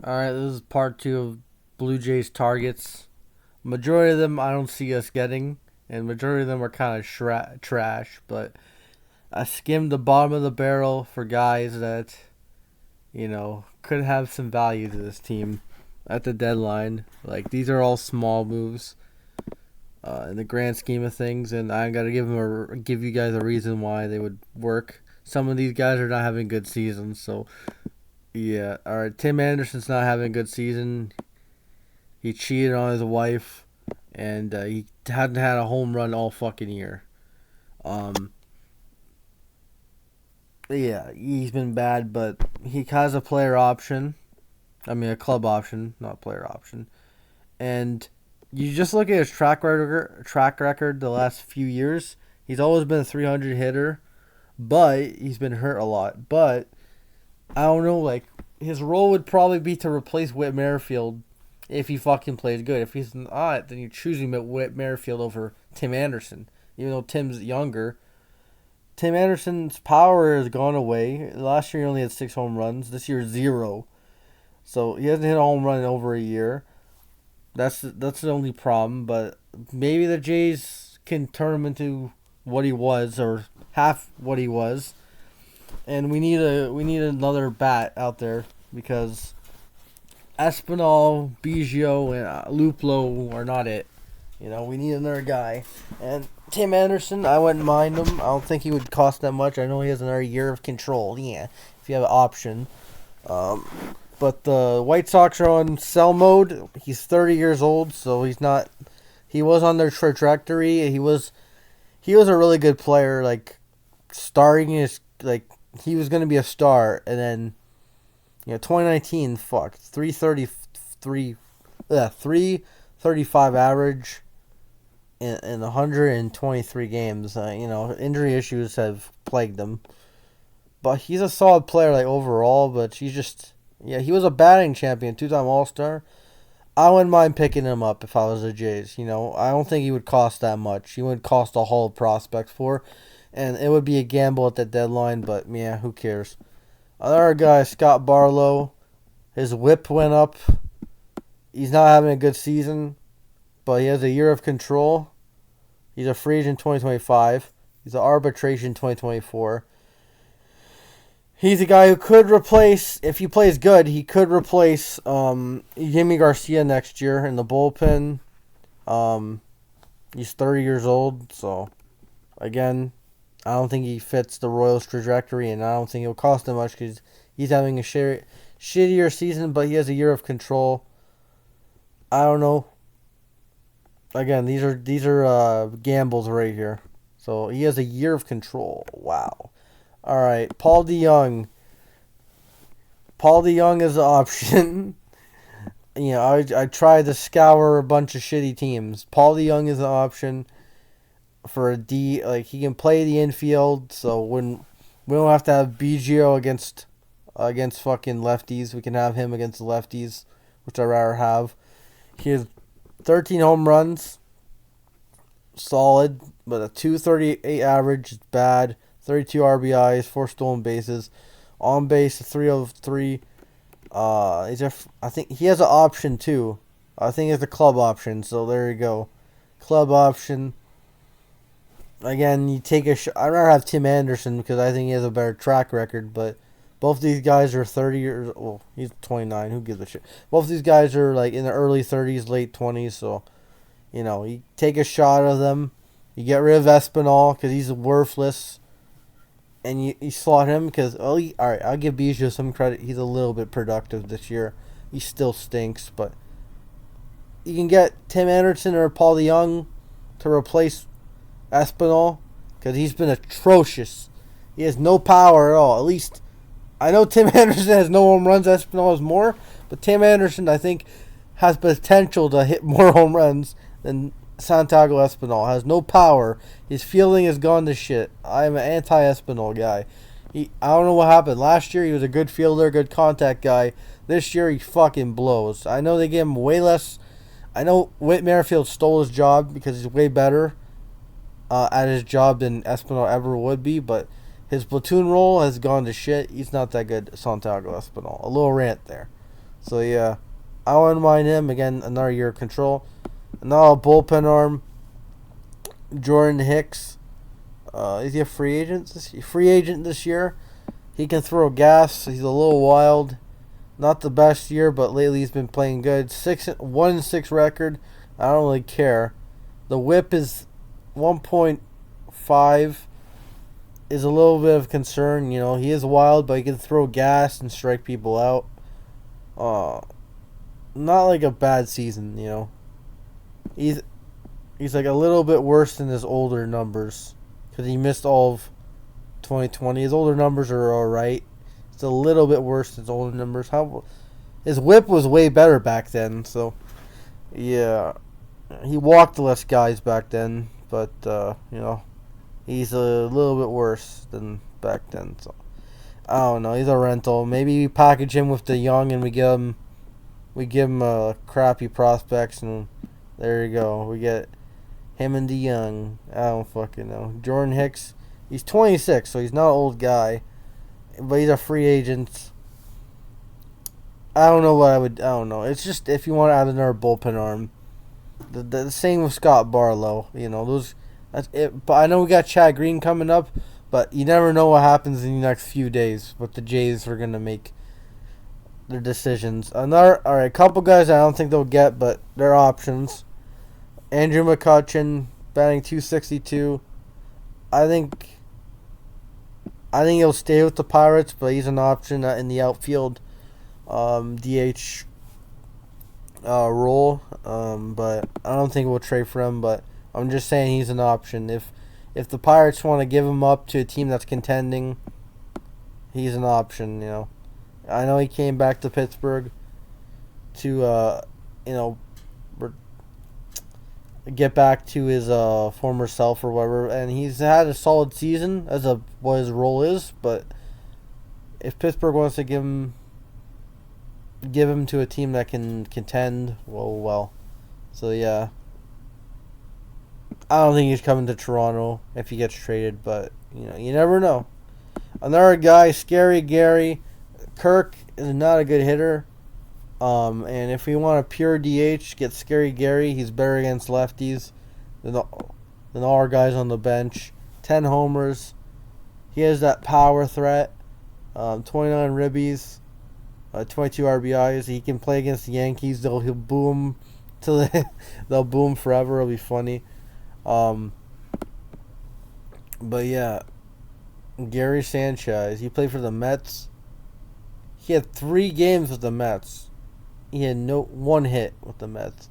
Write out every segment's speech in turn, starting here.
All right, this is part two of Blue Jays targets. Majority of them I don't see us getting, and majority of them are kind of trash. But I skimmed the bottom of the barrel for guys that could have some value to this team at the deadline. Like these are all small moves in the grand scheme of things, and I got to give you guys a reason why they would work. Some of these guys are not having good seasons, so yeah. All right, Tim Anderson's not having a good season. He cheated on his wife, and he hadn't had a home run all fucking year. Um, yeah, he's been bad, but he has a player option. I mean, a club option, not player option. And you just look at his track record the last few years. He's always been a 300 hitter, but he's been hurt a lot. But I don't know, like his role would probably be to replace Whit Merrifield if he fucking plays good. If he's not, then you're choosing Whit Merrifield over Tim Anderson, even though Tim's younger. Tim Anderson's power has gone away. Last year he only had 6 home runs. This year 0. So he hasn't hit a home run in over a year. That's the only problem. But maybe the Jays can turn him into what he was or half what he was. And we need another bat out there because Espinal, Biggio, and Luplo are not it. We need another guy. And Tim Anderson, I wouldn't mind him. I don't think he would cost that much. I know he has another year of control. Yeah, if you have an option. But the White Sox are on sell mode. He's 30 years old, so he's not. He was on their trajectory. He was a really good player. Like starting his he was gonna be a star, and then 2019, fuck, 335 average in 123 games. Injury issues have plagued him, but he's a solid player like overall. But he's just he was a batting champion, 2-time All-Star. I wouldn't mind picking him up if I was the Jays. I don't think he would cost that much. He would cost a Hall of Prospects for, and it would be a gamble at the deadline. But yeah, who cares? Another guy, Scott Barlow, his whip went up. He's not having a good season, but he has a year of control. He's a free agent 2025. He's an arbitration 2024. He's a guy who could replace, if he plays good, he could replace Jimmy Garcia next year in the bullpen. He's 30 years old, so again, I don't think he fits the Royals' trajectory, and I don't think it'll cost him much because he's having a shittier season, but he has a year of control. I don't know. Again, these are gambles right here. So he has a year of control. Wow. All right, Paul DeYoung. Paul DeYoung is an option. I tried to scour a bunch of shitty teams. Paul DeYoung is an option for a D. Like he can play the infield, so when we don't have to have Biggio against fucking lefties, we can have him against the lefties, which I rather have. He has 13 home runs, solid, but a 238 average is bad. 32 RBIs, 4 stolen bases, on base 303. I think he has an option too. I think it's a club option. So there you go, club option. Again, you take a I'd rather have Tim Anderson because I think he has a better track record. But both these guys are 30 years. Well, he's 29. Who gives a shit? Both these guys are like in the early 30s, late 20s. So you take a shot of them. You get rid of Espinal because he's worthless. And you slot him because, alright, I'll give Biggio some credit. He's a little bit productive this year. He still stinks, but you can get Tim Anderson or Paul DeYoung to replace Espinal because he's been atrocious. He has no power at all. At least, I know Tim Anderson has no home runs. Espinal has more, but Tim Anderson, I think, has potential to hit more home runs than Santiago Espinal. Has no power. His fielding has gone to shit. I am an anti-Espinal guy. I don't know what happened. Last year he was a good fielder, good contact guy. This year he fucking blows. I know they gave him way less. I know Whit Merrifield stole his job because he's way better at his job than Espinal ever would be, but his platoon role has gone to shit. He's not that good, Santiago Espinal. A little rant there. So yeah, I wouldn't mind him again. Another year of control. Now a bullpen arm, Jordan Hicks. Is he a free agent? Free agent this year. He can throw gas. He's a little wild. Not the best year, but lately he's been playing good. 1-6 record. I don't really care. The WHIP is 1.5. Is a little bit of concern. He is wild, but he can throw gas and strike people out. Not like a bad season. He's like a little bit worse than his older numbers because he missed all of 2020. His older numbers are all right. It's a little bit worse than his older numbers. His WHIP was way better back then. So yeah, he walked less guys back then, but he's a little bit worse than back then. So I don't know. He's a rental. Maybe we package him with the young and we give him crappy prospects, and there you go. We get him and the young. I don't fucking know. Jordan Hicks, he's 26, so he's not an old guy, but he's a free agent. I don't know what I don't know. It's just if you want to add another bullpen arm. The same with Scott Barlow. That's it. But I know we got Chad Green coming up, but you never know what happens in the next few days. What the Jays are gonna make their decisions. A couple guys I don't think they'll get, but they're options. Andrew McCutchen, batting .262. I think he'll stay with the Pirates, but he's an option in the outfield, DH role. But I don't think we'll trade for him. But I'm just saying he's an option. If the Pirates want to give him up to a team that's contending, he's an option. I know he came back to Pittsburgh to get back to his former self or whatever, and he's had a solid season as what his role is. But if Pittsburgh wants to give him to a team that can contend, well. So yeah, I don't think he's coming to Toronto if he gets traded, but you never know. Another guy, Scary Gary. Kirk is not a good hitter. And if we want a pure DH, get Scary Gary. He's better against lefties than all our guys on the bench. 10 homers. He has that power threat. 29 ribbies. 22 RBIs. He can play against the Yankees. He'll boom till they'll boom forever. It'll be funny. But yeah, Gary Sanchez. He played for the Mets. He had 3 games with the Mets. He had one hit with the Mets.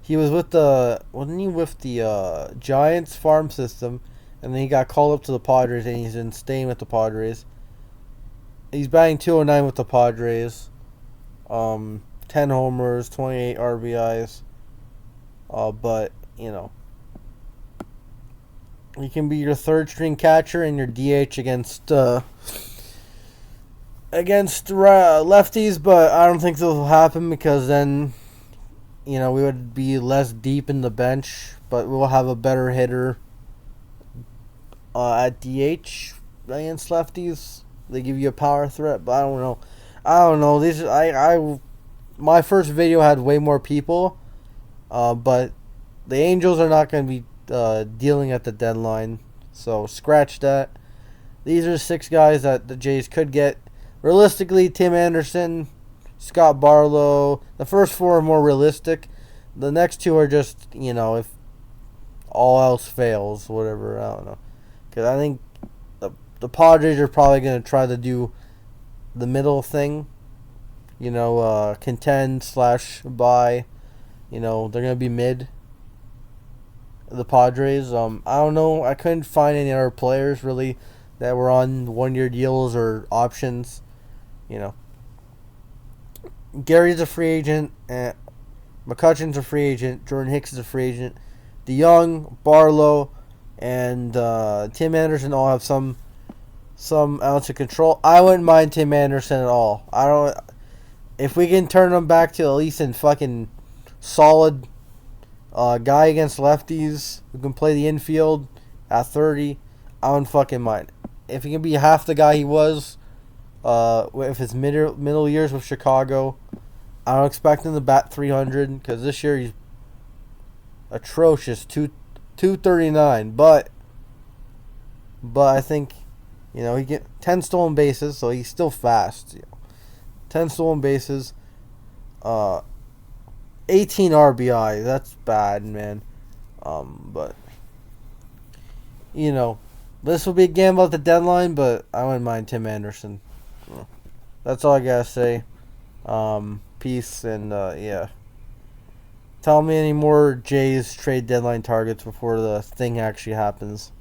He was wasn't he with the Giants farm system, and then he got called up to the Padres, and he's been staying with the Padres. He's batting .209 with the Padres. 10 homers, 28 RBIs. But he can be your third string catcher and your DH against lefties, but I don't think this will happen because then, we would be less deep in the bench, but we'll have a better hitter at DH against lefties. They give you a power threat, but I don't know. My first video had way more people, but the Angels are not going to be dealing at the deadline, so scratch that. These are 6 guys that the Jays could get. Realistically, Tim Anderson, Scott Barlow. The first 4 are more realistic. The next 2 are just, if all else fails, whatever. I don't know. Because I think the Padres are probably going to try to do the middle thing. Contend/buy. They're going to be mid. The Padres. I don't know. I couldn't find any other players, really, that were on 1-year deals or options. Gary's a free agent. McCutchen's a free agent. Jordan Hicks is a free agent. DeYoung, Barlow, and Tim Anderson all have some ounce of control. I wouldn't mind Tim Anderson at all. If we can turn him back to at least in fucking solid guy against lefties who can play the infield at 30, I wouldn't fucking mind. If he can be half the guy he was If his middle years with Chicago, I don't expect him to bat 300 because this year he's atrocious, 239. But I think, he get 10 stolen bases, so he's still fast. 10 stolen bases, uh, 18 RBI. That's bad, man. But this will be a gamble at the deadline, but I wouldn't mind Tim Anderson. That's all I gotta say. Peace, and yeah. Tell me any more Jays trade deadline targets before the thing actually happens.